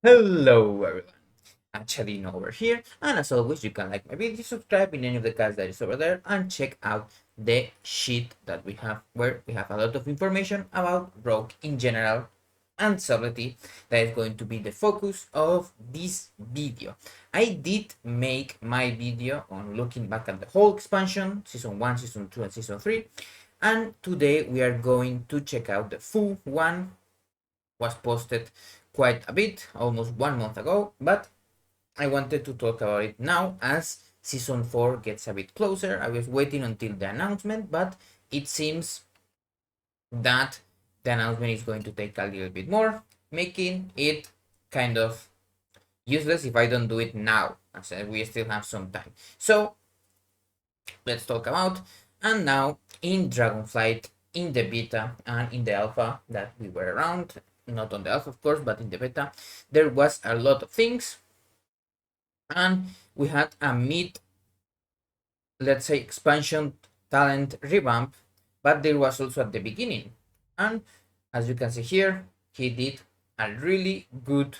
Hello everyone, Hachadino over here, and as always you can like my video, subscribe in any of the cards that is over there, and check out the sheet that we have where we have a lot of information about Rogue in general and Subtlety. That is going to be the focus of this video. I did make my video on looking back at the whole expansion, Season 1, Season 2, and Season 3, and today we are going to check out the full one. Was posted quite a bit, almost 1 month ago, but I wanted to talk about it now as Season 4 gets a bit closer. I was waiting until the announcement, but it seems that the announcement is going to take a little bit more, making it kind of useless if I don't do it now, as we still have some time. So let's talk about, and now in Dragonflight, in the beta and in the alpha that we were around, not on the alpha of course, but in the beta, there was a lot of things, and we had a mid, let's say, expansion talent revamp, but there was also at the beginning, and as you can see here, he did a really good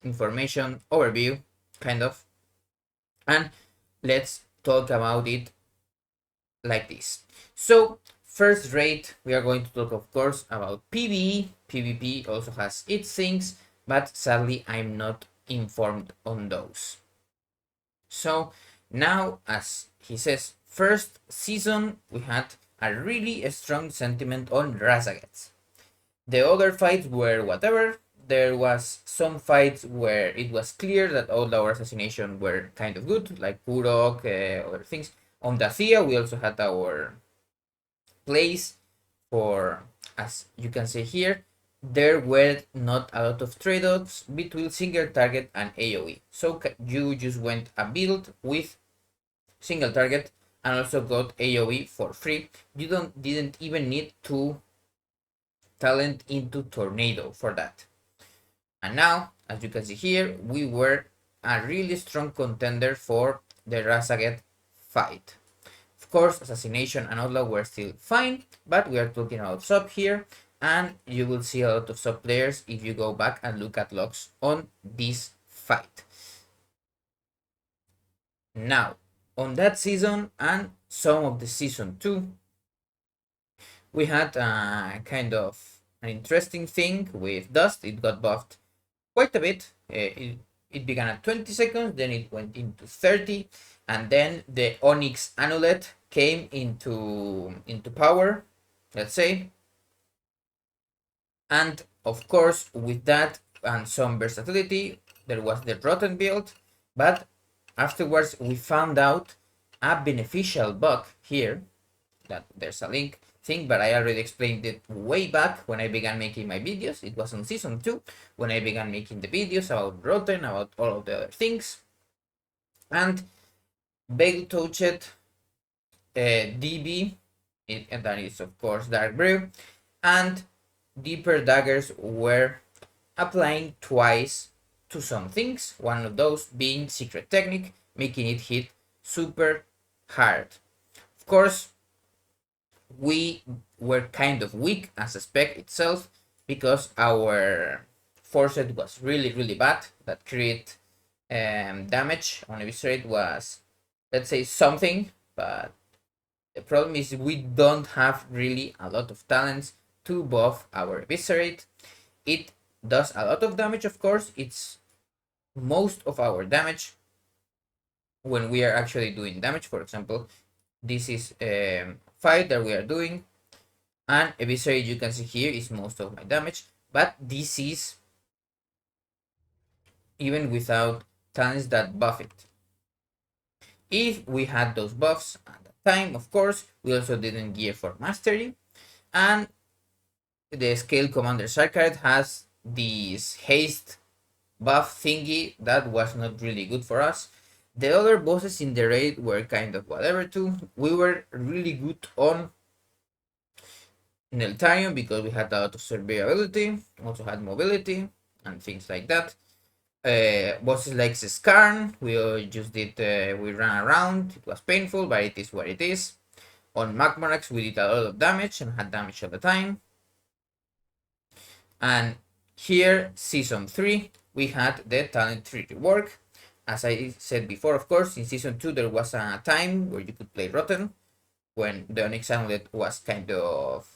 information overview, kind of, and let's talk about it like this. So first rate, we are going to talk of course about PvE. PvP also has its things, but sadly I'm not informed on those. So now, as he says, first season we had a really strong sentiment on Razagets. The other fights were whatever. There was some fights where it was clear that all our assassination were kind of good, like Kurok, other things. On Dacia, we also had our place for, as you can see here, there were not a lot of trade-offs between single target and AoE. So you just went a build with single target and also got AoE for free. You didn't even need to talent into Tornado for that. And now, as you can see here, we were a really strong contender for the Razaget fight. Of course, Assassination and Outlaw were still fine, but we are talking about sub here, and you will see a lot of sub players if you go back and look at logs on this fight. Now, on that season and some of the season 2, we had kind of an interesting thing with Dust. It got buffed quite a bit. It began at 20 seconds, then it went into 30, and then the Onyx Amulet came into power, let's say. And of course, with that and some versatility, there was the Rotten build, but afterwards we found out a beneficial bug here, that there's a link thing, but I already explained it way back when I began making my videos. It was on season 2 when I began making the videos about Rotten, about all of the other things. And Bagel Touched DB, and that is of course Dark Brew, and Deeper Daggers were applying twice to some things, one of those being Secret Technique, making it hit super hard. Of course, we were kind of weak as a spec itself because our forced was really bad. That crit damage on Eviscerate was, let's say, something, but the problem is we don't have really a lot of talents to buff our Eviscerate. It does a lot of damage, of course. It's most of our damage when we are actually doing damage. For example, this is fight that we are doing, and Eviscerate, you can see here, is most of my damage, but this is even without talents that buff it. If we had those buffs at the time, of course, we also didn't gear for mastery, and the Scale Commander Sarkar has this haste buff thingy that was not really good for us. The other bosses in the raid were kind of whatever too. We were really good on Neltarion because we had a lot of survivability, also had mobility and things like that. Bosses like Skarn, we just did, we ran around, it was painful, but it is what it is. On Magmorax, we did a lot of damage and had damage all the time. And here, Season 3, we had the talent tree rework. As I said before, of course, in season 2 there was a time where you could play Rotten, when the Onyx Amulet was kind of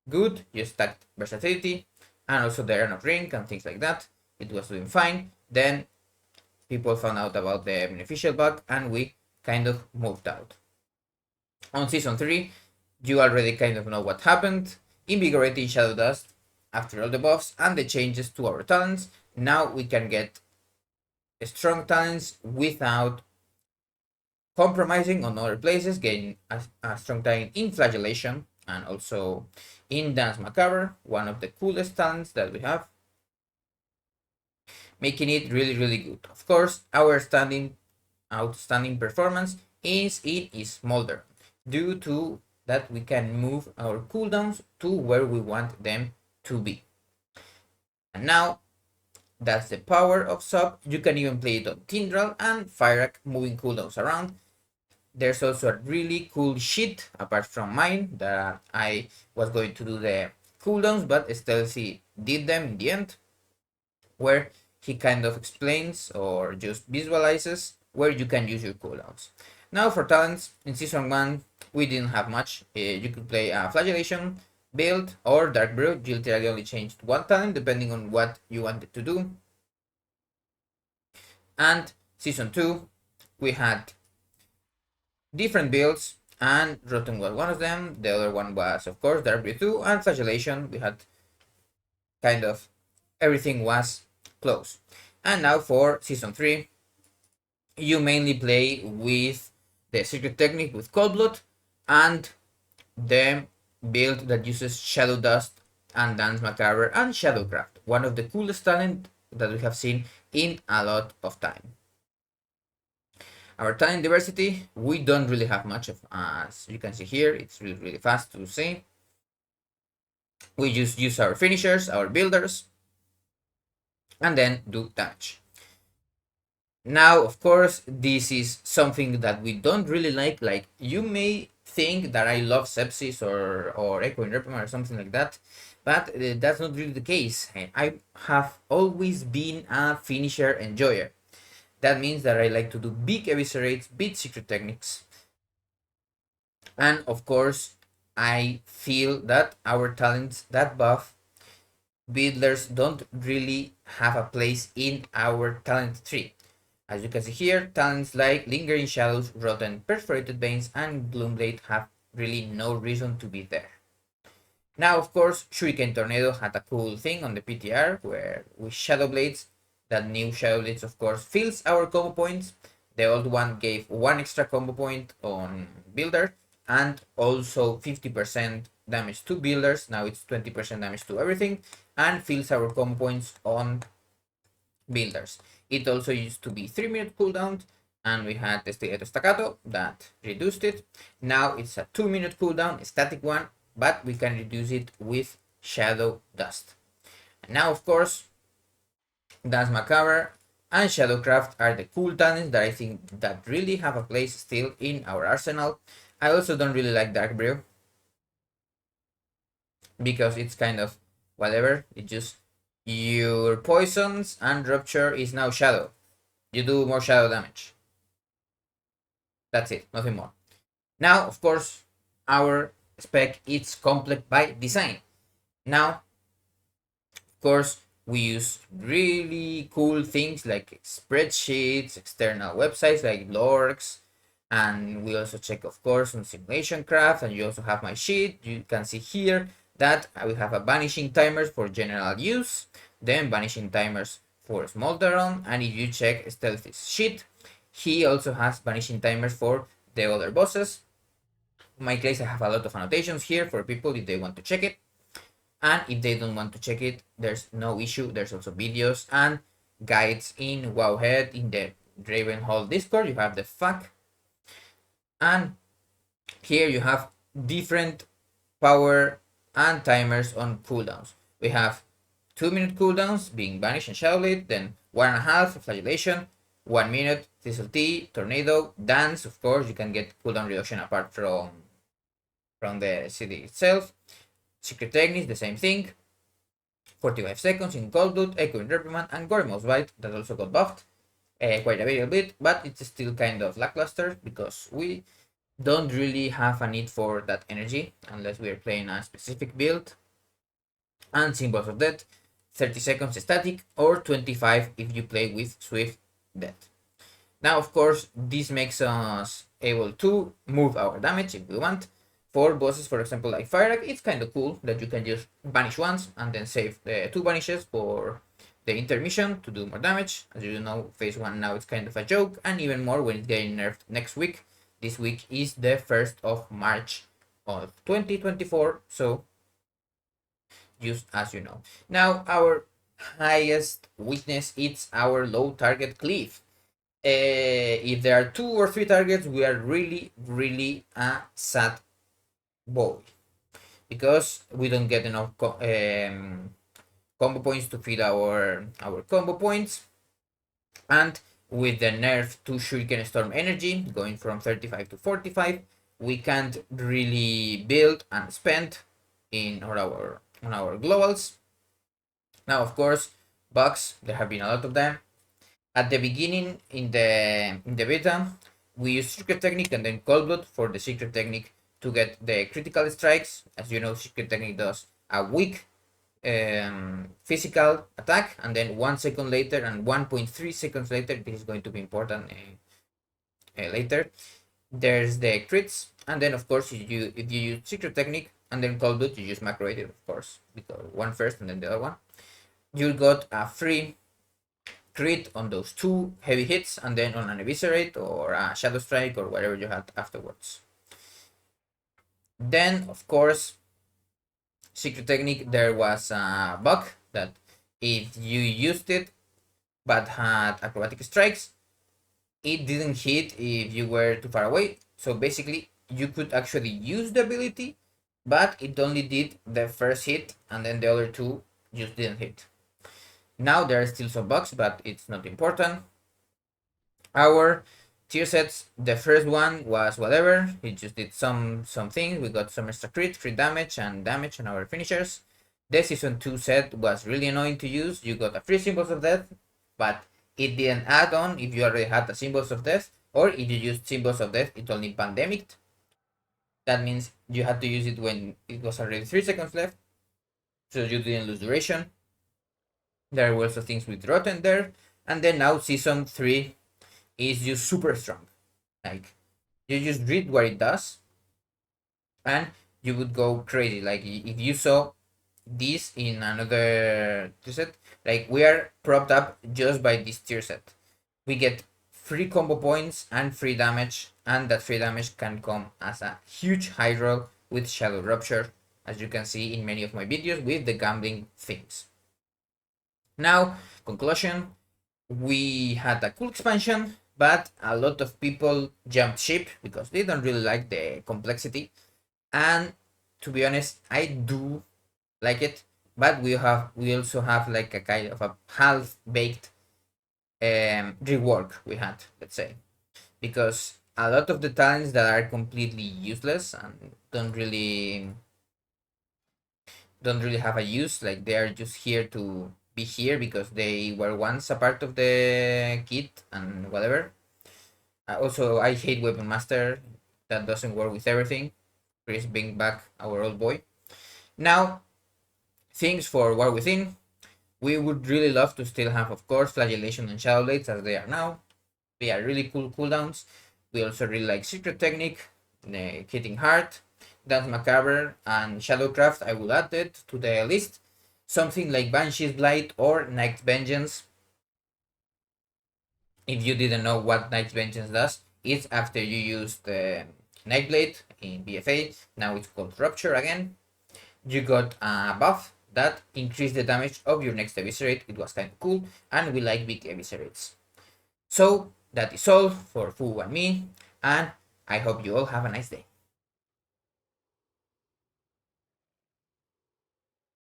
good, you stacked versatility, and also the Earn of Ring and things like that. It was doing fine. Then people found out about the beneficial bug, and we kind of moved out. On season 3, you already kind of know what happened. Invigorating Shadow Dust after all the buffs and the changes to our talents. Now we can get strong talents without compromising on other places, getting a strong talent in Flagellation and also in Dance Macabre, one of the coolest talents that we have, making it really, really good. Of course, our outstanding performance is in Smolder, due to that we can move our cooldowns to where we want them to be. And now, that's the power of Sub. You can even play it on Tindral and Fyrakk, moving cooldowns around. There's also a really cool sheet, apart from mine, that I was going to do the cooldowns, but Stealthy did them in the end, where he kind of explains or just visualizes where you can use your cooldowns. Now for talents, in season 1 we didn't have much. You could play a Flagellation build or Dark Brew. You literally only changed one talent depending on what you wanted to do. And season 2 we had different builds, and Rotten was one of them. The other one was, of course, Dark Brew 2 and Flagellation. We had kind of everything was close. And now for season 3, you mainly play with the Secret Technique with Coldblood and the build that uses Shadow Dust and Dance Macabre and Shadowcraft, one of the coolest talent that we have seen in a lot of time. Our talent diversity, we don't really have much of, as you can see here. It's really, really fast to see. We just use our finishers, our builders, and then do damage. Now, of course, this is something that we don't really like. Like, you may think that I love Sepsis or Echoing Reprimand or something like that, but that's not really the case. I have always been a finisher enjoyer. That means that I like to do big eviscerates, big secret techniques. And of course, I feel that our talents that buff builders don't really have a place in our talent tree. As you can see here, talents like Lingering Shadows, Rotten, Perforated Veins, and Gloomblade have really no reason to be there. Now, of course, Shuriken Tornado had a cool thing on the PTR where with Shadow Blades, that new Shadow Blades, of course, fills our combo points. The old one gave 1 extra combo point on Builder and also 50% damage to builders. Now it's 20% damage to everything and fills our combo points on builders. It also used to be 3-minute cooldown, and we had the Stiletto Staccato that reduced it. Now it's a 2-minute cooldown, a static one, but we can reduce it with Shadow Dust. And now, of course, Dance Macabre and Shadowcraft are the cool talents that I think that really have a place still in our arsenal. I also don't really like Dark Brew, because it's kind of whatever. It just, your poisons and rupture is now shadow. You do more shadow damage. That's it, nothing more. Now, of course, our spec is complex by design. Now, of course, we use really cool things like spreadsheets, external websites like Lorx, and we also check, of course, on Simulation Craft, and you also have my sheet. You can see here that we have a banishing timers for general use, then banishing timers for Smolderon, and if you check Stealthy's sheet, he also has banishing timers for the other bosses. In my case, I have a lot of annotations here for people if they want to check it, and if they don't want to check it, there's no issue. There's also videos and guides in WoWHead, in the Ravenhall Discord. You have the FAQ, and here you have different power and timers on cooldowns. We have 2-minute cooldowns being Banish and Shadowblade, then 1.5 Flagellation, 1 minute Thistle Tea, Tornado, Dance. Of course, you can get cooldown reduction apart from the city itself. Secret Techniques, the same thing. 45 seconds in Cold Blood, Echoing Reprimand, and Goremo's Bite that also got buffed quite a little bit, but it's still kind of lackluster because we don't really have a need for that energy unless we are playing a specific build. And Symbols of Death, 30 seconds static or 25 if you play with Swift Death. Now, of course, this makes us able to move our damage if we want. For bosses, for example, like Fire, it's kind of cool that you can just banish once and then save the 2 banishes for the intermission to do more damage. As you know, phase 1 now it's kind of a joke, and even more when it's getting nerfed next week. This week is the 1st of March of 2024, so just as you know. Now, our highest weakness is our low target cleave. If there are 2 or 3 targets, we are really a sad boy, because we don't get enough combo points to feed our combo points. And with the nerf to Shuriken Storm energy going from 35 to 45, we can't really build and spend on our globals. Now, of course, bugs, there have been a lot of them. At the beginning, in the beta, we used Secret Technique and then Cold Blood for the Secret Technique to get the critical strikes. As you know, Secret Technique does a weak physical attack, and then 1 second later and 1.3 seconds later, this is going to be important later, there's the crits. And then, of course, if you use Secret Technique and then Cold Blood, you use macro it, of course, because one first and then the other one, you got a free crit on those 2 heavy hits, and then on an Eviscerate or a Shadow Strike or whatever you had afterwards. Then, of course, Secret Technique, there was a bug that if you used it but had acrobatic strikes, it didn't hit if you were too far away. So basically, you could actually use the ability, but it only did the first hit, and then the other 2 just didn't hit. Now there are still some bugs, but it's not important. Our tier sets, the first one was whatever, it just did some things. We got some extra crit damage and damage on our finishers. The season 2 set was really annoying to use. You got a free Symbols of Death, but it didn't add on if you already had the Symbols of Death, or if you used Symbols of Death, it only pandemicked. That means you had to use it when it was already 3 seconds left, so you didn't lose duration. There were also things with Rotten there. And then now season 3 is just super strong. Like, you just read what it does and you would go crazy. Like, if you saw this in another tier set, like, we are propped up just by this tier set. We get free combo points and free damage, and that free damage can come as a huge high roll with Shadow Rupture, as you can see in many of my videos with the gambling themes. Now, conclusion, we had a cool expansion, but a lot of people jumped ship because they don't really like the complexity. And to be honest, I do like it, but we also have like a kind of a half-baked rework we had, let's say, because a lot of the talents that are completely useless and don't really have a use, like they are just here to be here because they were once a part of the kit and whatever. Also, I hate Weapon Master. That doesn't work with everything. Chris bring back our old boy. Now, things for War Within. We would really love to still have, of course, Flagellation and Shadow Blades as they are now. They are really cool cooldowns. We also really like Secret Technique, Hitting Hard, Dance Macabre, and Shadowcraft. I will add it to the list. Something like Banshee's Blight or Night's Vengeance. If you didn't know what Night's Vengeance does, it's after you use the Nightblade in BFA, now it's called Rupture again, you got a buff that increased the damage of your next Eviscerate. It was kind of cool, and we like big Eviscerates. So that is all for Fu and me, and I hope you all have a nice day.